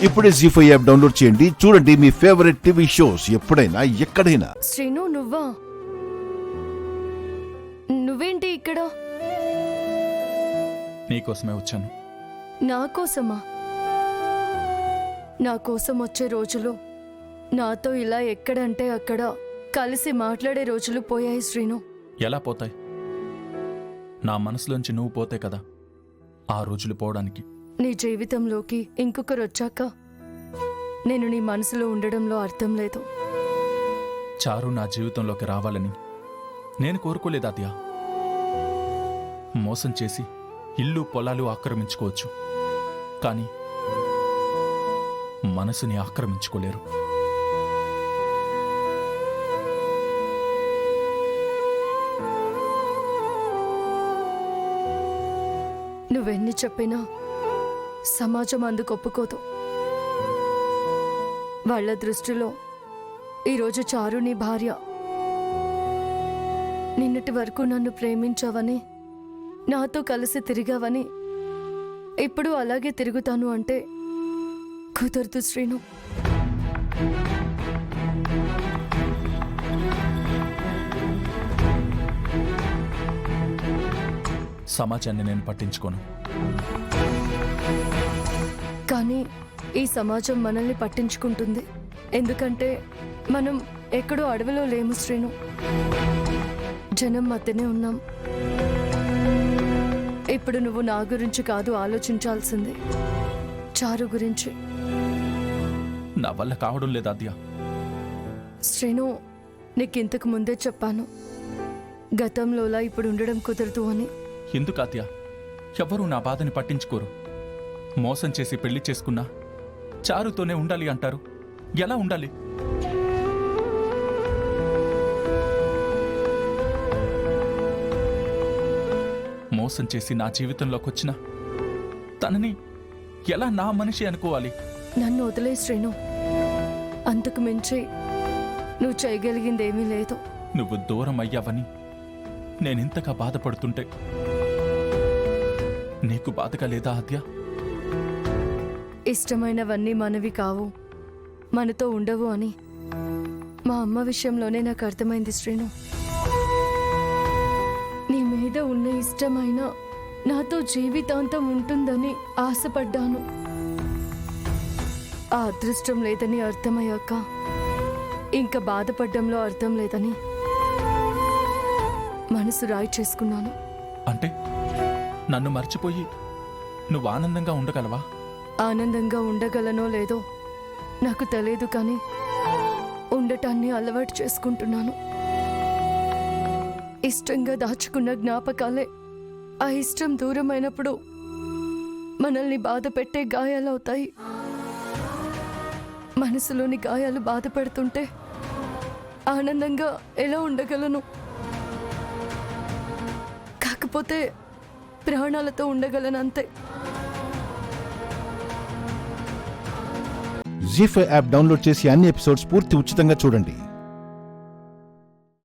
ఇప్పుడే జీ5 app download చేయండి. చూడండి మీ ఫేవరెట్ టీవీ షోస్ ఎప్పుడైనా ఎక్కడైనా. శ్రీను, నువ్వేంటి ఇక్కడ? నీకోసమే వచ్చాను. నా కోసమా? నా కోసం వచ్చే రోజులు నాతో ఇలా ఎక్కడంటే అక్కడ కలిసి మాట్లాడే రోజులు పోయాయి శ్రీను. ఎలా పోతాయి? నా మనసులోంచి నువ్వు పోతే కదా ఆ రోజులు పోవడానికి. నీ జీవితంలోకి ఇంకొకరు వచ్చాక నేను నీ మనసులో ఉండడంలో అర్థం లేదు. చారు నా జీవితంలోకి రావాలని నేను కోరుకోలేదు అద్యా. మోసం చేసి ఇల్లు పొలాలు ఆక్రమించుకోవచ్చు, కానీ మనసుని ఆక్రమించుకోలేరు. నువ్వెన్ని చెప్పినా సమాజం అందుకు ఒప్పుకోదు. వాళ్ళ దృష్టిలో ఈరోజు చారు నీ భార్య. నిన్నటి వరకు నన్ను ప్రేమించావని, నాతో కలిసి తిరిగావని, ఇప్పుడు అలాగే తిరుగుతాను అంటే కుదరదు శ్రీను. సమాజాన్ని నేను పట్టించుకోను, కానీ ఈ సమాజం మనల్ని పట్టించుకుంటుంది. ఎందుకంటే మనం ఎక్కడో అడవిలో లేము శ్రీను, జనం మధ్యనే ఉన్నాం. ఇప్పుడు నువ్వు నా గురించి కాదు ఆలోచించాల్సింది, చారు గురించి. నా వల్ల కావడం లేదు అద్యా. శ్రీను, నీకింతకు ముందే చెప్పాను, గతంలోలా ఇప్పుడు ఉండడం కుదరదు అని. ఎందుకు అద్యా? ఎవరూ నా బాధని పట్టించుకోరు. మోసం చేసి పెళ్లి చేసుకున్నా చారుతోనే ఉండాలి అంటారు. ఎలా ఉండాలి? మోసం చేసి నా జీవితంలోకి తనని ఎలా నా మనిషి అనుకోవాలి? నన్ను వదిలే శ్రీను, అంతకు మించి నువ్వు చేయగలిగిందేమీ లేదు. నువ్వు దూరం అయ్యావని నేనింతగా బాధపడుతుంటే నీకు బాధగా లేదా ఆద్య? ఇష్టమైనవన్నీ మనవి కావు, మనతో ఉండవు అని మా అమ్మ విషయంలోనే నాకు అర్థమైంది శ్రీను. నీ మీద ఉన్న ఇష్టమైన నాతో జీవితాంతం ఉంటుందని ఆశపడ్డాను. ఆ అదృష్టం లేదని అర్థమయ్యాక ఇంకా బాధపడ్డంలో అర్థం లేదని మనసు రాయి చేసుకున్నాను. అంటే నన్ను మర్చిపోయి నువ్వు ఆనందంగా ఉండగలవా? ఆనందంగా ఉండగలనో లేదో నాకు తెలియదు, కానీ ఉండటాన్ని అలవాటు చేసుకుంటున్నాను. ఇష్టంగా దాచుకున్న జ్ఞాపకాలే ఆ ఇష్టం దూరమైనప్పుడు మనల్ని బాధ పెట్టే గాయాలవుతాయి. మనసులోని గాయాలు బాధ పెడుతుంటే ఆనందంగా ఎలా ఉండగలను? కాకపోతే ప్రాణాలతో ఉండగలనంతే. జీ5 యాప్ డౌన్లోడ్ చేసి అన్ని ఎపిసోడ్స్ పూర్తి ఉచితంగా చూడండి.